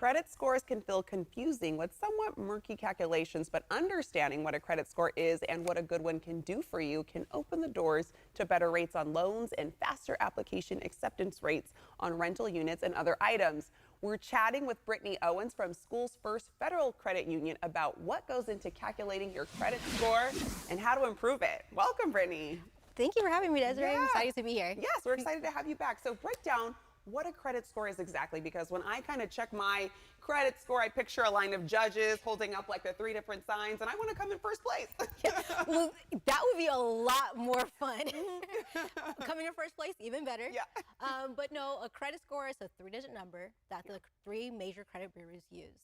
Credit scores can feel confusing with somewhat murky calculations, but understanding what a credit score is and what a good one can do for you can open the doors to better rates on loans and faster application acceptance rates on rental units and other items. We're chatting with Brittany Owens from Schoolsfirst Federal Credit Union about what goes into calculating your credit score and how to improve it. Welcome, Brittany. Thank you for having me, Desiree. Yeah. I'm excited to be here. Yes, we're excited to have you back. So break down what a credit score is exactly, because when I kind of check my credit score, I picture a line of judges holding up like the 3 different signs, and I want to come in first place. Yeah. Well, that would be a lot more fun. Coming in first place, even better. Yeah. But no, a credit score is a 3-digit number that the 3 major credit bureaus use.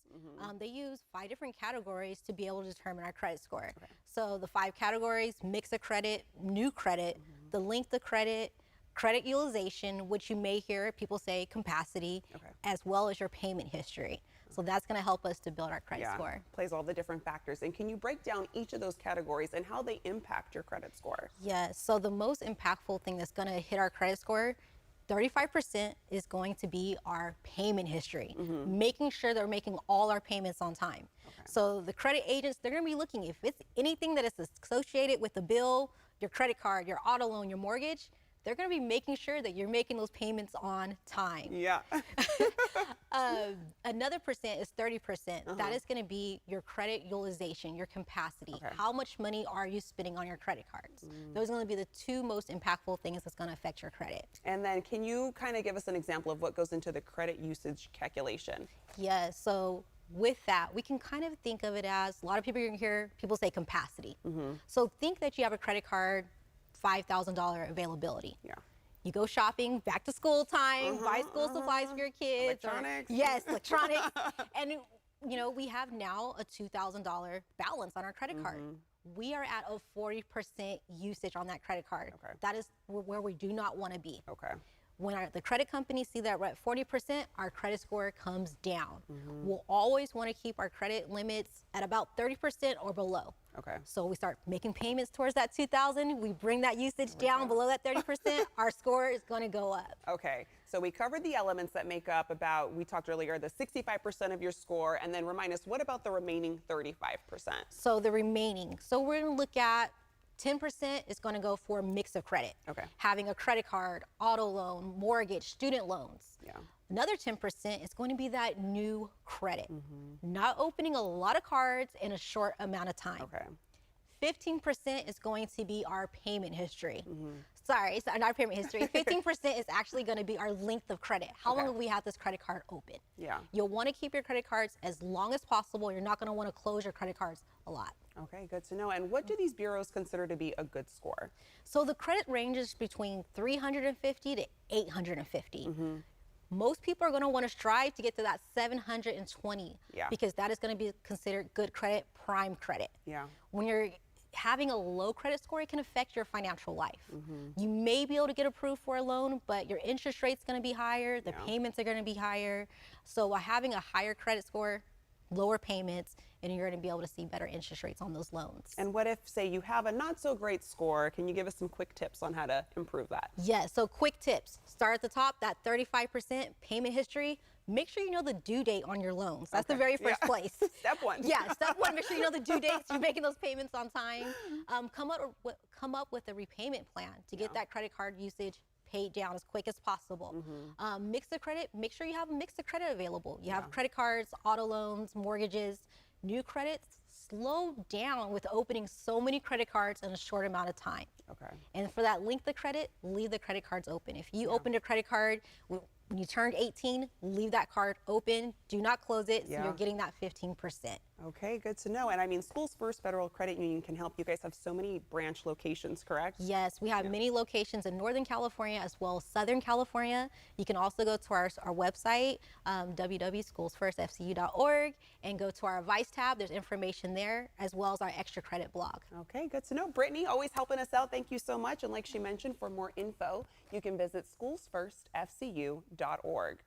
They use 5 different categories to be able to determine our credit score. Okay. So the 5 categories: mix of credit, new credit, the length of credit, credit utilization, which you may hear people say capacity, as well as your payment history. So that's going to help us to build our credit score. Plays all the different factors. And can you break down each of those categories and how they impact your credit score? Yes. So the most impactful thing that's going to hit our credit score, 35% is going to be our payment history, making sure that we're making all our payments on time. So the credit agents, they're going to be looking, if it's anything that is associated with the bill, your credit card, your auto loan, your mortgage, they're going to be making sure that you're making those payments on time. Yeah. Another percent is 30%. That is going to be your credit utilization, your capacity. How much money are you spending on your credit cards? Those are going to be the 2 most impactful things that's going to affect your credit. And then can you kind of give us an example of what goes into the credit usage calculation? Yeah, so with that, we can kind of think of it as, a lot of people, you're going to hear people say capacity. So think that you have a credit card, $5,000 availability. Yeah. You go shopping, back to school time, buy school supplies for your kids. Electronics. Yes, electronics. And you know, we have now a $2,000 balance on our credit card. We are at a 40% usage on that credit card. That is where we do not want to be. When the credit companies see that we're at 40%, our credit score comes down. We'll always want to keep our credit limits at about 30% or below. So we start making payments towards that 2,000. We bring that usage down below that 30%. Our score is going to go up. Okay. So we covered the elements that make up about, we talked earlier, the 65% of your score, and then remind us, what about the remaining 35%? So the remaining, so we're going to look at 10% is going to go for a mix of credit. Having a credit card, auto loan, mortgage, student loans. Another 10% is going to be that new credit. Not opening a lot of cards in a short amount of time. 15% is going to be our payment history. Sorry, not our payment history. 15% is actually going to be our length of credit. How long have we had this credit card open? You'll want to keep your credit cards as long as possible. You're not going to want to close your credit cards a lot. Okay, good to know. And what do these bureaus consider to be a good score? So the credit ranges between 350 to 850. Most people are going to want to strive to get to that 720 because that is going to be considered good credit, prime credit. When you're having a low credit score, it can affect your financial life. You may be able to get approved for a loan, but your interest rate's going to be higher, the payments are going to be higher. So having a higher credit score, lower payments, and you're going to be able to see better interest rates on those loans. And what if, say, you have a not so great score? Can you give us some quick tips on how to improve that? Yes, so quick tips. Start at the top, that 35% payment history. Make sure you know the due date on your loans. That's the very first place. Step 1. Yeah, step 1, make sure you know the due dates. You're making those payments on time. Come up with a repayment plan to get that credit card usage paid down as quick as possible. Mix of credit, make sure you have a mix of credit available. You have credit cards, auto loans, mortgages. New credits, slow down with opening so many credit cards in a short amount of time. And for that length of credit, leave the credit cards open. If you opened a credit card when you turned 18, leave that card open. Do not close it, so you're getting that 15%. Okay, good to know. And I mean, Schoolsfirst Federal Credit Union can help. You guys have so many branch locations, correct? Yes, we have many locations in Northern California as well as Southern California. You can also go to our website, www.schoolsfirstfcu.org, and go to our advice tab. There's information there, as well as our extra credit blog. Okay, good to know. Brittany, always helping us out. Thank you so much. And like she mentioned, for more info, you can visit schoolsfirstfcu.org.